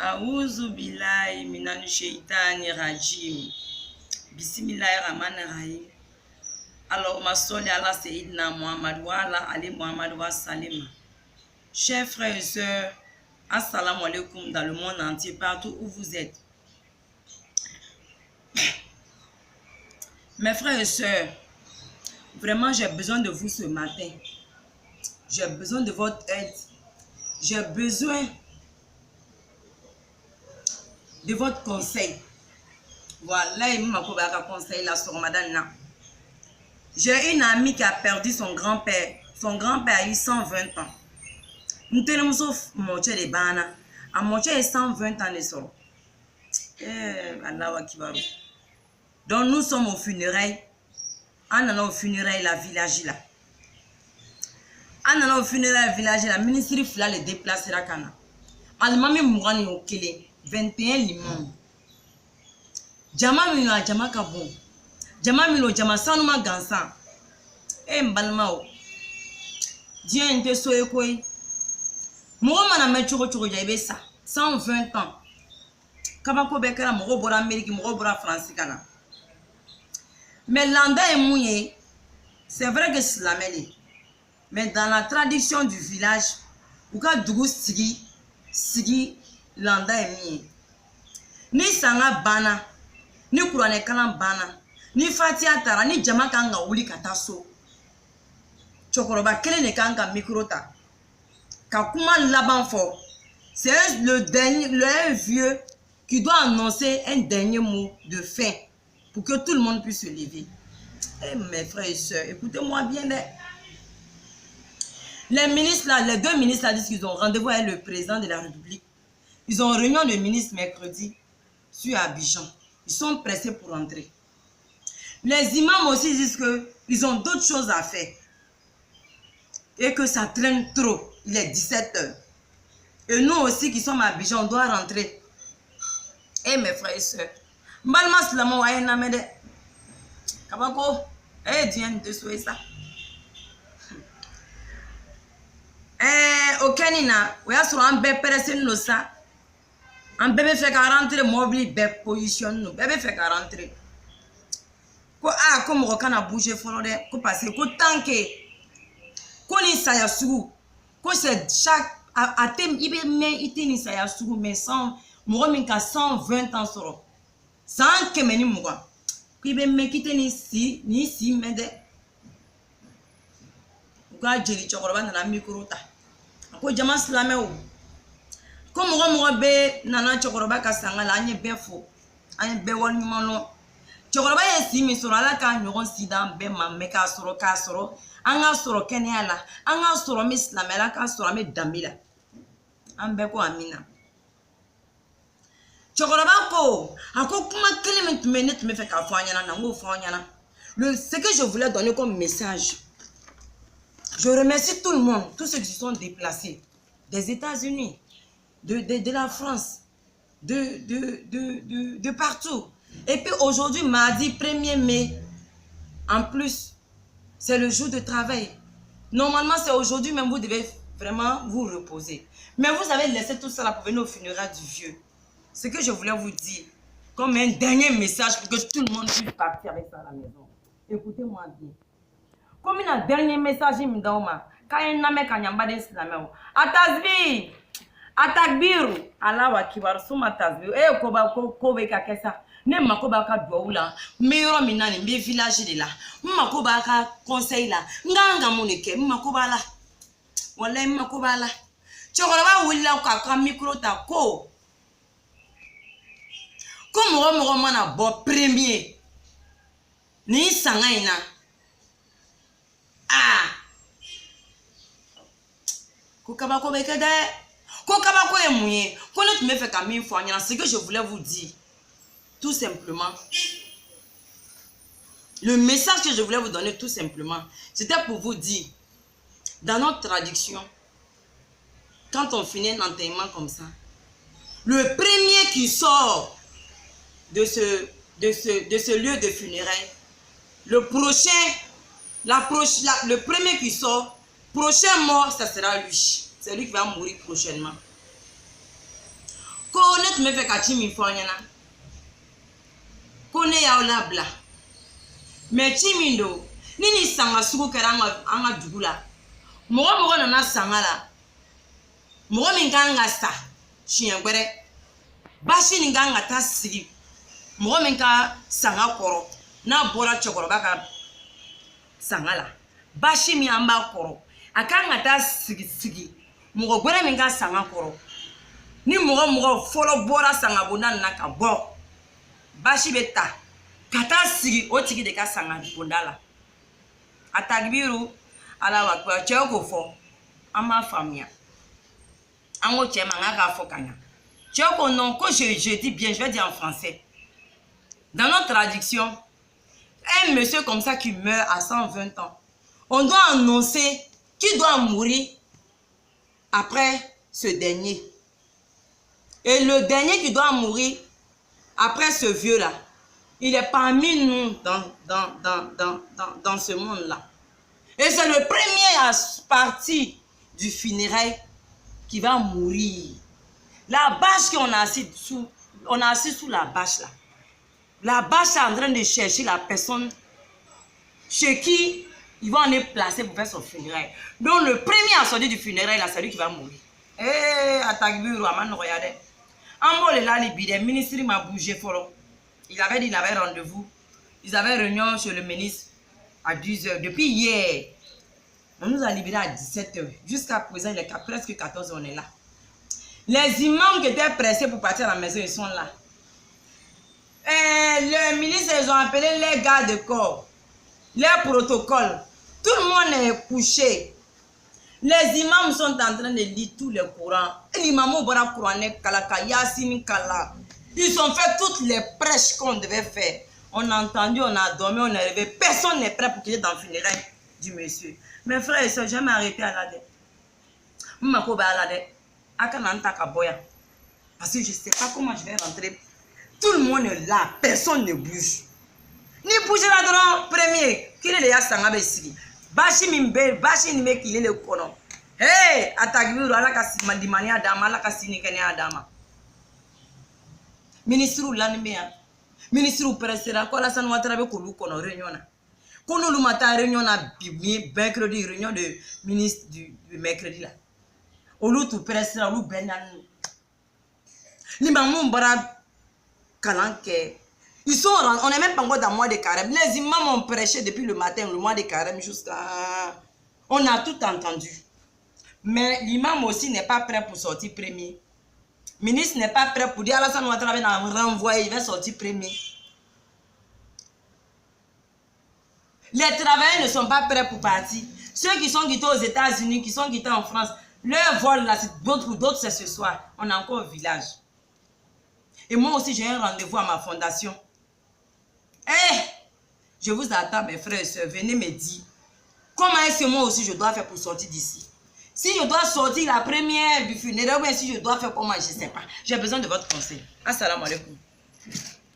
A'udhu billahi minash shaitani rajim. Bismillahirrahmanirrahim. Allahumma salli ala Sayyidina Muhammad wa ala Ali Muhammad wa salim. Chers frères et sœurs, assalamu alaikum dans le monde entier, partout où vous êtes. Mes frères et sœurs, vraiment j'ai besoin de vous ce matin. J'ai besoin de votre aide. J'ai besoin de votre conseil. Voilà, il m'a conseil là sur Madame. J'ai une amie qui a perdu son grand-père. Son grand-père a eu 120 ans. Nous tenons sauf moitié de bana. À moitié de 120 ans de sort. Donc nous sommes aux funérailles. On a au funérailles la village là. On a au funérailles la village là. Le ministre Fla le déplacera kana. Almami Mourani au Kélé. 21 limons. Jama mino a jama kabon. Jama mino jama sanuma gansan. Mbalmao. Dieu inte soye koi. Moro mana me choko jaibe sa. 120 ans. Kabako bekera moro bora Amérique, moro bora France kana. Mais l'anda est mouillé. C'est vrai que c'est la mêlée. Mais dans la tradition du village, ou ka dugu sigi landa est mouillé. Ni sanga bana, ni kurane kalan bana, ni fatia tara, ni jama kanga uli kataso. Chokoroba kele ne kanga mikrota. Kakuma laban fort. C'est le vieux qui doit annoncer un dernier mot de fin pour que tout le monde puisse se lever. Eh mes frères et sœurs, écoutez-moi bien. Les ministres là, les deux ministres là disent qu'ils ont rendez-vous avec le président de la République. Ils ont réunion de ministres mercredi sur Abidjan. Ils sont pressés pour rentrer. Les imams aussi disent qu'ils ont d'autres choses à faire. Et que ça traîne trop. Il est 17 h. Et nous aussi qui sommes à Abidjan, on doit rentrer. Eh mes frères et sœurs. Malma slama wa ena mede. Kabako. Diane de souhait ça. Au Kenina, on a sur un bébé personne nous ça. Un bébé fait qu'à rentrer mobile bébé position nous. Bébé fait qu'à rentrer. Comme on a bougé fort de ko parce que tant que qu'on y ça y a sous. Ko c'est chaque à thème il be mais il ça y a sous mais sans moi min ka 120 ans soro. Sans que meni moi. Qui be mais quitter ni si mais de. Ga jeli chokoroba na micro ta. Ko jama slame o. Comme moi be nana chokoroba ka sanga la anye be fo. Anye be wol nyumalo. Chokoroba ye si mi soro ala ka nyogon sidan be ma me ka soro anga soro kene ala anga soro mi slame ala ka soro mi dambila. Ambe ko amina. Chokoroba ko ako kuma keleme tumenet me fait ka fo anyana na ngo fo anyana. Ce que je voulais donner comme message. Je remercie tout le monde, tous ceux qui se sont déplacés des États-Unis, de la France, de partout. Et puis aujourd'hui, mardi 1er mai, en plus, c'est le jour de travail. Normalement, c'est aujourd'hui même, vous devez vraiment vous reposer. Mais vous avez laissé tout ça là pour venir au funérailles du vieux. Ce que je voulais vous dire, comme un dernier message pour que tout le monde puisse partir avec ça à la maison. Écoutez-moi bien. Comme un dernier message, il me donne, quand il n'a pas de islam, Atazbi, Atakbiru, Allah wa kibar, Souma Tazbi, Kobe Kakesa, Nemakoba Doula, Meuro Minani, mes villages de là, Makoba conseil là, Nganga Monike, Makobala, Wale Makobala, Choraba Willa Kaka micro tako. Comme Romana Bo premier, Ni Sangaina. Kokabako bekede. Kokabako emouye. Connaître me fait comme fois. Ce que je voulais vous dire. Tout simplement. Le message que je voulais vous donner tout simplement. C'était pour vous dire. Dans notre tradition. Quand on finit un enterrement comme ça. Le premier qui sort de ce lieu de funérailles. Le premier qui sort, prochain mort, ça sera lui. C'est lui qui va mourir prochainement. Quand ne tu me fais qu'à Chimi Foyana. Kone ya olabla. Mais Chimindo, nini sanga suku keranga anga dugula. Mogo nana sanga la. Mogo minganga sa. Chien gwere. Bashi ninganga ta sigi. Mogo minga sanga koro. Na bora chokoro baka sanga la. Bashi mi amba koro. Akanga ta sigi. Mogo gwere minga sanga koro. Ni mogo folo bora sanga bona naka bo. Bashi beta. Kata sigi otiki de ka sanga bondala. Atagbiru ala wakwa cheko fo. Ama famia. Ango chema ngaka fo kanya. Cheko non, quand je dis bien, je vais dire en français. Dans notre traduction, un monsieur comme ça qui meurt à 120 ans, on doit annoncer qu'il doit mourir après ce dernier. Et le dernier qui doit mourir après ce vieux-là, il est parmi nous dans ce monde-là. Et c'est le premier à partir du funérail qui va mourir. La bâche qu'on a assis sous, on a assis sous la bâche là. La bâche est en train de chercher la personne chez qui ils vont aller placer pour faire son funérail. Donc le premier à sortir du funérail là, c'est lui qui va mourir. Eh, Atagbiru, Aman, regardez. En mot, le ministre m'a bougé fort. Il avait dit qu'il avait rendez-vous. Ils avaient réunion chez le ministre à 10 h. Depuis hier, on nous a libérés à 17 h. Jusqu'à présent, il est presque 14 h, on est là. Les imams qui étaient pressés pour partir à la maison, ils sont là. Et le ministre, ils ont appelé les gardes de corps, les protocoles. Tout le monde est couché. Les imams sont en train de lire tous les Corans. L'imam Obara Kourané Kalaka, Yassine Kala. Ils ont fait toutes les prêches qu'on devait faire. On a entendu, on a dormi, on est arrivé. Personne n'est prêt pour qu'il y ait dans le funérail du monsieur. Mes frères et soeurs, je vais m'arrêter à la dette. Parce que je ne sais pas comment je vais rentrer. Tout le monde est là, personne ne bouge. Ni bouge là-dedans, premier, qu'il est là, ça m'a ici. Bashi mimbe, bashi ni me qu'il est le kono. Hey, Atagbiru, ala kasi mandimani adama, ala kasi nikene adama. Ministre ou l'animea, ministre ou presera, quoi la sanwa trabe kolu kono réunion na. Kono lu mata réunion na mercredi, réunion de ministre du mercredi là. Olu tu presera, olu benan. L'imam bara kalanke. Ils sont, on n'est même pas encore dans le mois de carême. Les imams ont prêché depuis le matin, le mois de carême jusqu'à... On a tout entendu. Mais l'imam aussi n'est pas prêt pour sortir premier. Le ministre n'est pas prêt pour dire Alassane Ouattara va renvoyer, il va sortir premier. Les travailleurs ne sont pas prêts pour partir. Ceux qui sont quittés aux États-Unis, qui sont quittés en France, leur vol là, d'autres c'est ce soir. On est encore au village. Et moi aussi, j'ai un rendez-vous à ma fondation. Eh, je vous attends, mes frères et sœurs, venez me dire comment est-ce que moi aussi je dois faire pour sortir d'ici. Si je dois sortir la première du funérail, ou bien si je dois faire comment, je ne sais pas. J'ai besoin de votre conseil. Assalamu alaikum.